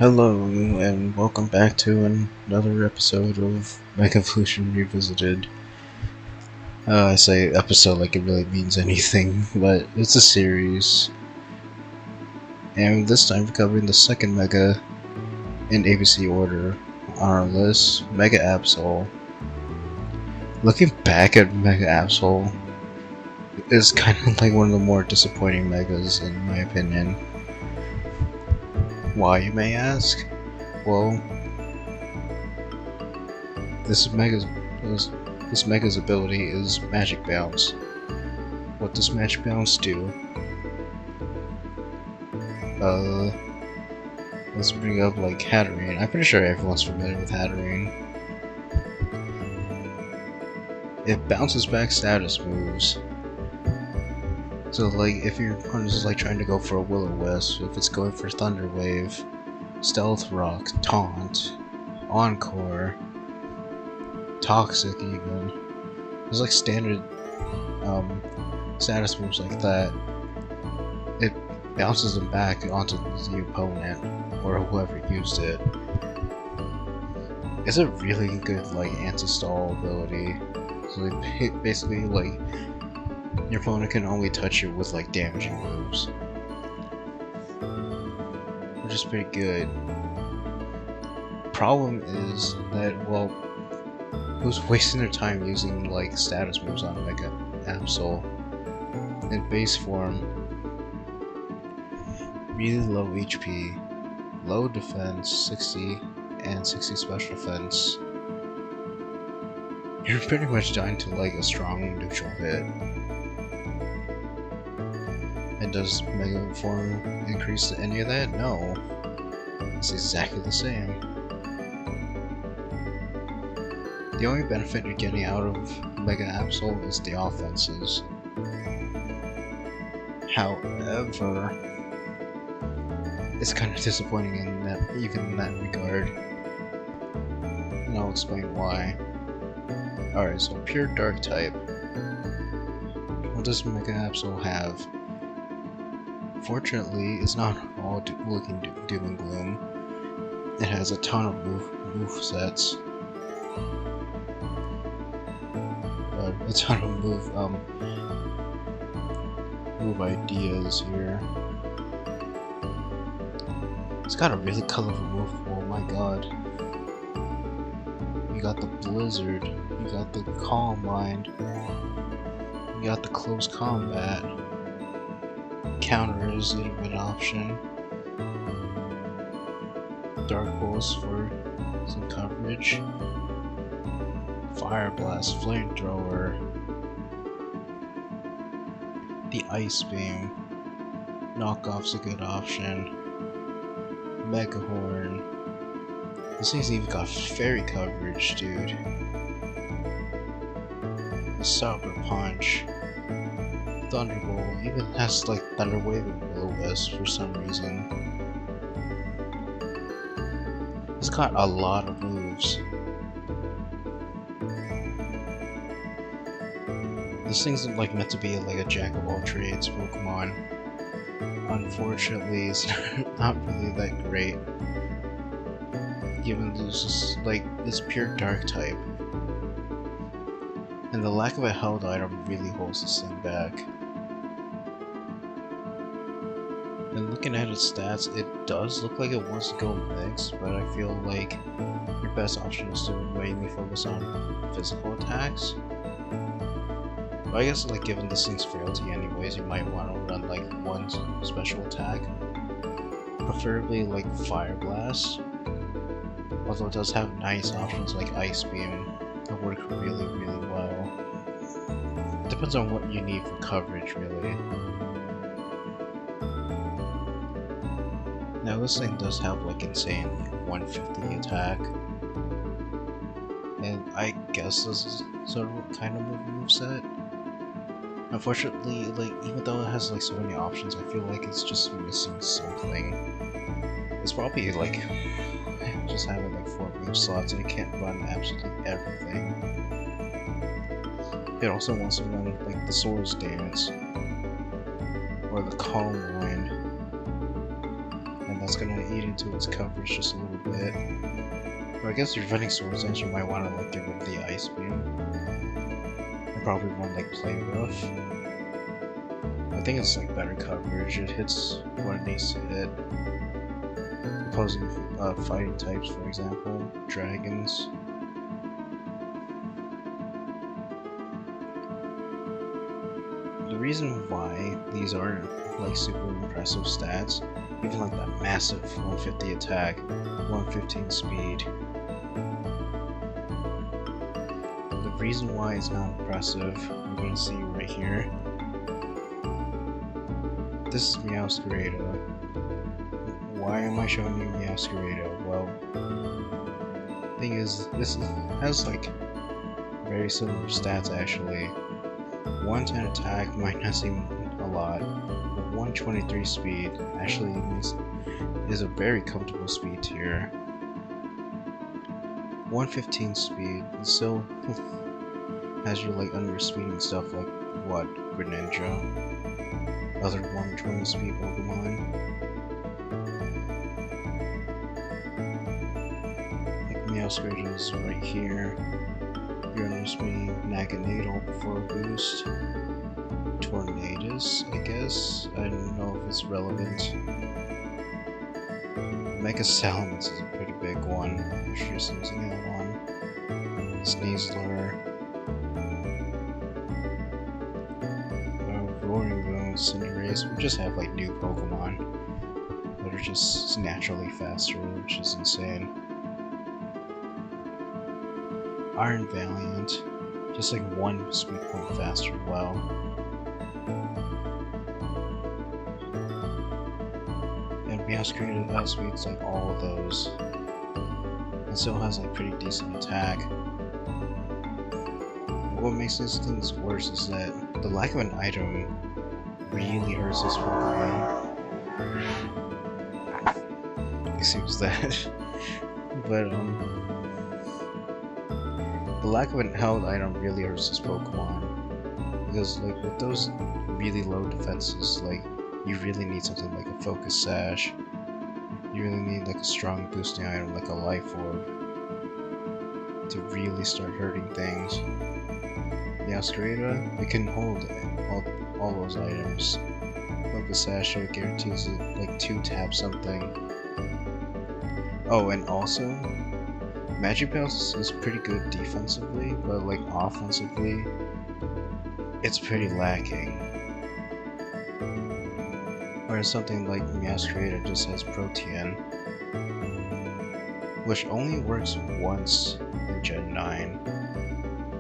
Hello, and welcome back to another episode of Mega Evolution Revisited. I say episode like it really means anything, but it's a series. And this time we're covering the second Mega in ABC order on our list, Mega Absol. Looking back at Mega Absol is kind of like one of the more disappointing Megas in my opinion. Why, you may ask? Well, this Mega's ability is Magic Bounce. What does Magic Bounce do? Let's bring up like Hatterene. I'm pretty sure everyone's familiar with Hatterene. It bounces back status moves. So like if your opponent is like trying to go for a Will-O-Wisp, if it's going for Thunder Wave, Stealth Rock, Taunt, Encore, Toxic even. There's like standard status moves like that. It bounces them back onto the opponent or whoever used it. It's a really good like anti-stall ability. So like, basically like your opponent can only touch you with like damaging moves, which is pretty good. Problem is that well, who's wasting their time using like status moves on Mega Absol in base form? Really low HP, low defense, 60 and 60 special defense. You're pretty much dying to like a strong neutral hit. And does Mega form increase to any of that? No. It's exactly the same. The only benefit you're getting out of Mega Absol is the offenses. However, it's kind of disappointing in that, even in that regard. And I'll explain why. Alright, so pure dark type. What does Mega Absol have? Fortunately, it's not all looking doom and gloom. It has a ton of move sets. A ton of move ideas here. It's got a really colorful move. Oh my god. You got the Blizzard, you got the Calm Mind, you got the Close Combat. Counter is a good option. Dark Pulse for some coverage. Fire Blast, Flamethrower. The Ice Beam. Knockoff's a good option. Mega Horn. This thing's even got fairy coverage, dude. The Sucker Punch. Thunderbolt even has like Thunder Wave and Will-O-Wisp for some reason. It's got a lot of moves. This thing's like meant to be like a jack of all trades Pokemon. Unfortunately, it's not really that great. Given this is like this pure dark type. And the lack of a held item really holds this thing back. And looking at its stats, it does look like it wants to go mix, but I feel like your best option is to mainly focus on physical attacks. But I guess like given this thing's frailty anyways, you might want to run like one special attack. Preferably like Fire Blast. Although it does have nice options like Ice Beam that work really well. Depends on what you need for coverage really. Now this thing does have like insane 150 attack. And I guess this is sort of what kind of moveset. Unfortunately, like even though it has like so many options, I feel like it's just missing something. It's probably like just having like 4 move slots and it can't run absolutely everything. It also wants to run like the Swords Dance or the Calm Mind. And and that's gonna eat into its coverage just a little bit. But I guess if you're running Swords Dance, you might want to like get rid of the Ice Beam. And probably run like Play Rough. I think it's like better coverage. It hits what it needs to hit. Opposing fighting types, for example, dragons. The reason why these aren't like super impressive stats, even like that massive 150 attack, 115 speed. The reason why it's not impressive, you're gonna see right here. This is Meowscarada. Why am I showing you Meowscarada? Well, thing is, this has like very similar stats actually. 110 attack might not seem a lot, but 123 speed actually is a very comfortable speed tier. 115 speed still has your like underspeeding stuff like what? Greninja, other 120 speed Pokemon. Like Meowscarada is right here. You're underspeeding Naganadel before a boost. Tornadus, I guess. I don't know if it's relevant. Mega Salamence is a pretty big one. Introducing the other one. Sneasler. Roaring Boom, Cinderace. We just have like new Pokemon that are just naturally faster, which is insane. Iron Valiant, just like one speed point faster. Wow. And Meowscarada outspeeds like all of those. It still has like pretty decent attack. What makes these things worse is that the lack of an item really hurts this Pokemon. Excuse that. But the lack of an held item really hurts this Pokemon. Because like with those really low defenses, like you really need something like a Focus Sash. You really need like a strong boosting item like a Life Orb to really start hurting things. Meowscarada, it can hold all those items. Focus Sash, so it guarantees it like 2-tap something. Oh, and also Magikarp is pretty good defensively, but like offensively, it's pretty lacking. Whereas something like Meowscarada just has Protean, which only works once in Gen 9,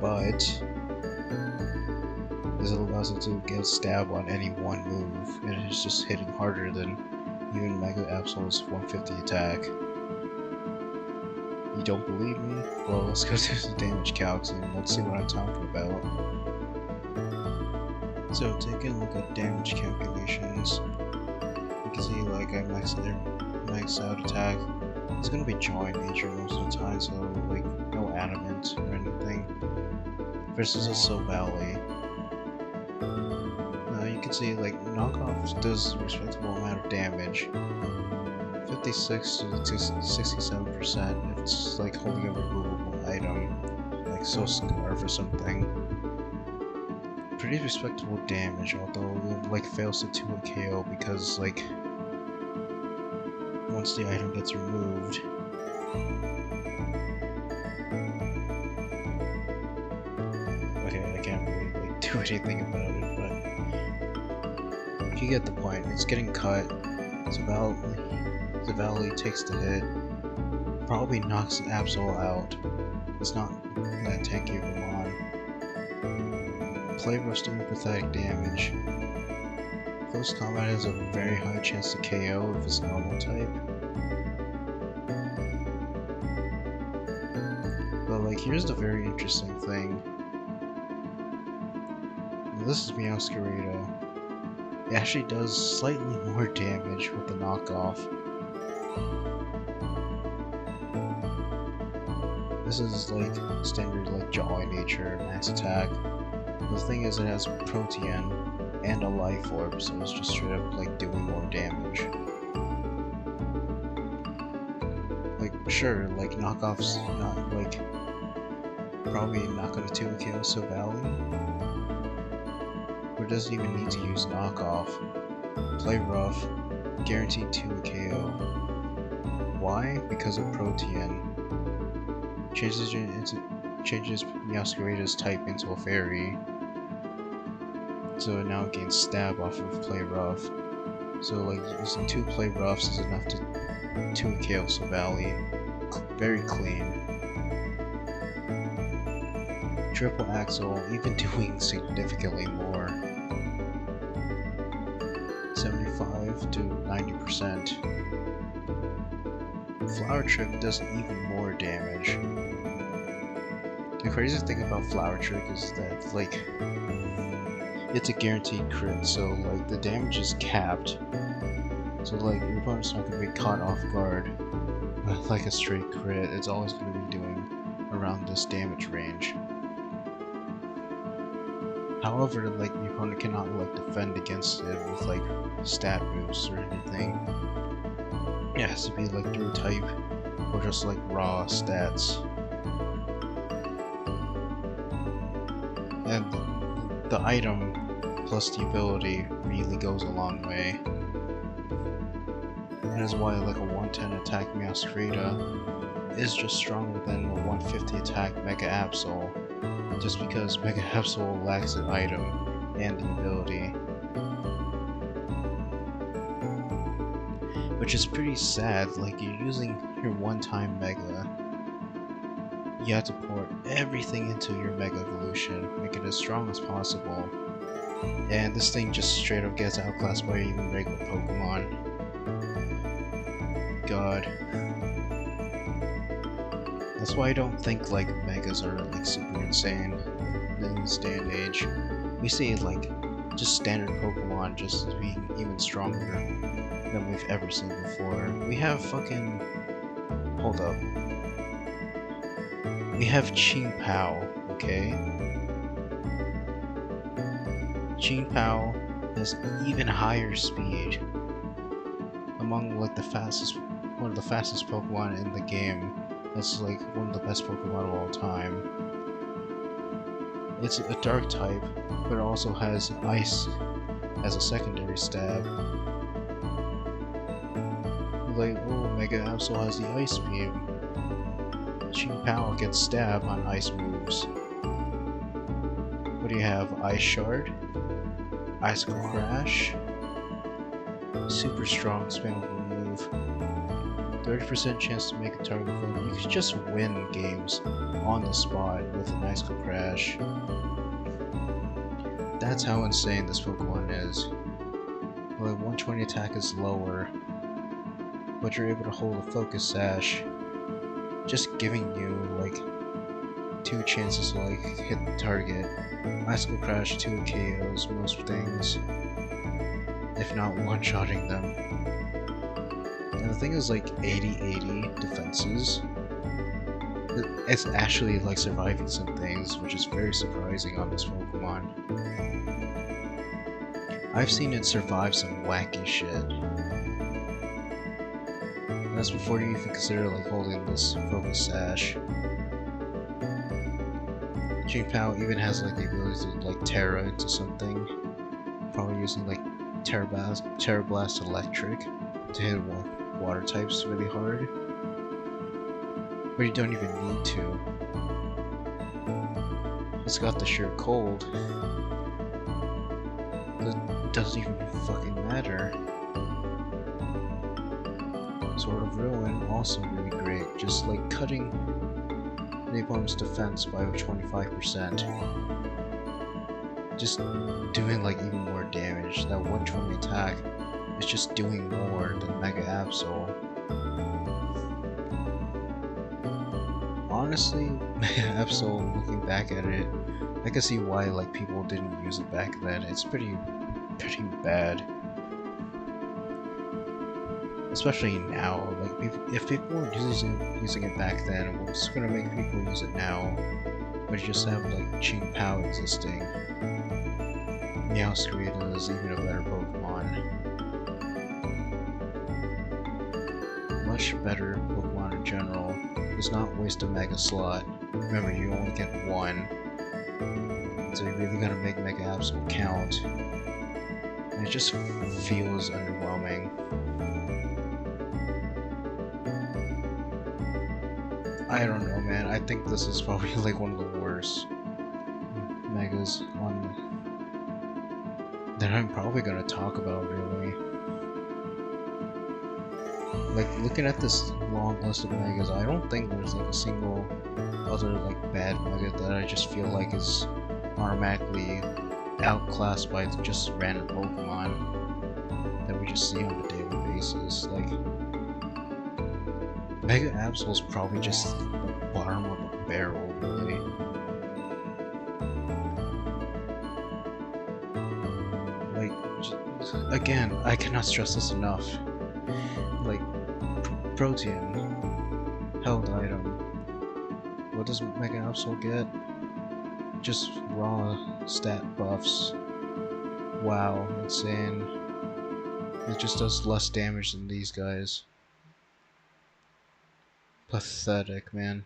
but this allows it to get stab on any one move, and it's just hitting harder than even Mega Absol's 150 attack. You don't believe me? Well, let's go through the damage calcs and let's see what I'm talking about. So, taking a look at damage calculations, you can see like I maxed out attack. It's gonna be Joy nature most of the time, so like no adamant or anything. Versus a Silvally. You can see like knockoff does a respectable amount of damage. 56 to 67% if it's like holding a removable item, like Scarf or something. Pretty respectable damage, although it like fails to 2-hit KO because like once the item gets removed. Okay, I can't really like do anything about it, but you get the point. It's getting cut. It's about the Valley takes the hit, probably knocks Absol out. It's not that tanky of a mon. Play Rough doing pathetic damage. Close combat has a very high chance to KO if it's normal type. But like, here's the very interesting thing. This is Meowscarada. It actually does slightly more damage with the knockoff. This is like standard like Jolly nature, max attack. The thing is it has Protean and a Life Orb, so it's just straight up like doing more damage. Sure, like knockoffs, not like probably not gonna 2 KO so Valley, but it doesn't even need to use knockoff. Play rough, guaranteed 2 KO. Why? Because of Protean. Changes Meowscarada's type into a fairy, so it now gains stab off of play rough. So like using 2 play roughs is enough to 2 KO so Valley. Very clean. Triple Axel, even doing significantly more. 75 to 90%. Flower Trick does even more damage. The crazy thing about Flower Trick is that, like, it's a guaranteed crit, so, like, the damage is capped. So, like, your opponent's not gonna be caught off guard with, like, a straight crit. It's always gonna be doing around this damage range. However, like, your opponent cannot, like, defend against it with, like, stat boosts or anything. It has to be, like, through type or just, like, raw stats. And the item plus the ability really goes a long way. That is why like a 110 attack Meowscarada is just stronger than a 150 attack Mega Absol, just because Mega Absol lacks an item and the ability. Which is pretty sad, like you're using your one-time Mega. You have to pour everything into your Mega Evolution, make it as strong as possible. And this thing just straight up gets outclassed by even regular Pokemon. God. That's why I don't think like Megas are like super insane in this day and age. We see like just standard Pokemon just being even stronger than we've ever seen before. We have fucking... Hold up. We have Qingpao, okay? Qingpao has even higher speed. Among like one of the fastest Pokemon in the game. That's like one of the best Pokemon of all time. It's a dark type, but it also has ice as a secondary stab. Like, oh, Mega Absol has the Ice Beam. Qingpao gets stab on ice moves. What do you have? Ice Shard? Icicle Crash? Super strong spammable move. 30% chance to make a target win. You could just win games on the spot with an Icicle Crash. That's how insane this Pokemon is. Like 120 attack is lower, but you're able to hold a Focus Sash, just giving you like 2 chances to like hit the target. Icicle Crash 2 KOs most things, if not one-shotting them. And the thing is like 80-80 defenses. It's actually like surviving some things, which is very surprising on this Pokemon. I've seen it survive some wacky shit. And that's before you even consider like holding this Focus Sash. Qingpao even has like the ability to like Terra into something. Probably using like Terra Blast Electric to hit water types really hard. But you don't even need to. It's got the sheer cold. It doesn't even fucking matter. Sword of Ruin, also really great. Just like cutting the opponent's defense by 25%. Just doing like even more damage. That 120 attack is just doing more than Mega Absol. Honestly, Mega Absol, looking back at it, I can see why like people didn't use it back then. It's pretty bad. Especially now, like if people weren't using it back then, what's gonna make people use it now? But you just have like Qingpao existing. Meowscarada is even a better Pokemon. Much much better Pokemon in general. Does not waste a Mega slot. Remember, you only get one, so you really gotta make Mega Absol count. And it just feels underwhelming. I don't know, man. I think this is probably like one of the worst Megas on that I'm probably gonna talk about, really. Like, looking at this long list of Megas, I don't think there's like a single other like bad Mega that I just feel like is automatically outclassed by just random Pokemon that we just see on a daily basis. Like, Mega Absol is probably just the bottom of the barrel, really. Like, again, I cannot stress this enough. Like, Protein, held item. What does Mega Absol get? Just raw stat buffs. Wow, insane. It just does less damage than these guys. Pathetic, man.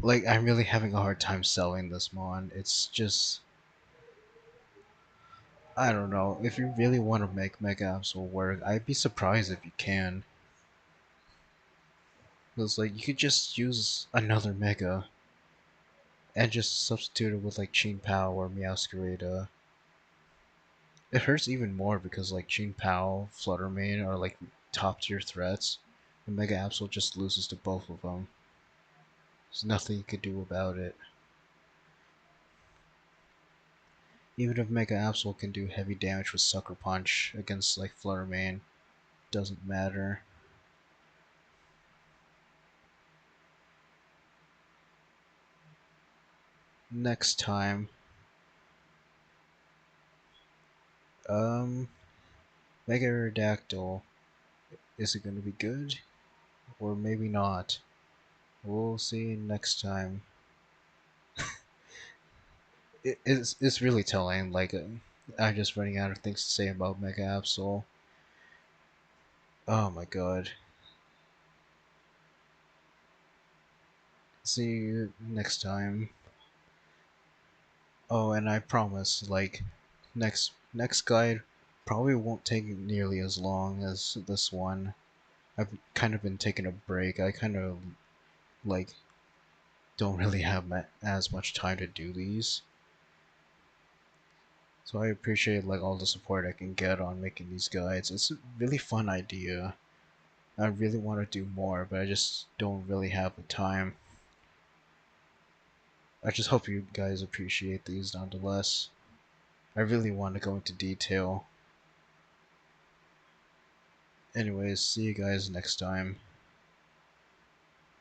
Like, I'm really having a hard time selling this mon. It's just, I don't know. If you really want to make Mega Absol work, I'd be surprised if you can. Because, like, you could just use another Mega and just substitute it with, like, Chin Pao or Meowscarada. It hurts even more because, like, Chin Pao, Fluttermane are, like, top tier threats, and Mega Absol just loses to both of them. There's nothing you could do about it. Even if Mega Absol can do heavy damage with Sucker Punch against, like, Fluttermane, doesn't matter. Next time, um, Mega Aerodactyl. Is it going to be good? Or maybe not. We'll see next time. It's really telling. Like, I'm just running out of things to say about Mega Absol. Oh my god. See you next time. Oh, and I promise, like, next guide probably won't take nearly as long as this one. I've kind of been taking a break. I kind of, like, don't really have as much time to do these. So I appreciate, like, all the support I can get on making these guides. It's a really fun idea. I really want to do more, but I just don't really have the time. I just hope you guys appreciate these nonetheless. I really want to go into detail. Anyways, see you guys next time.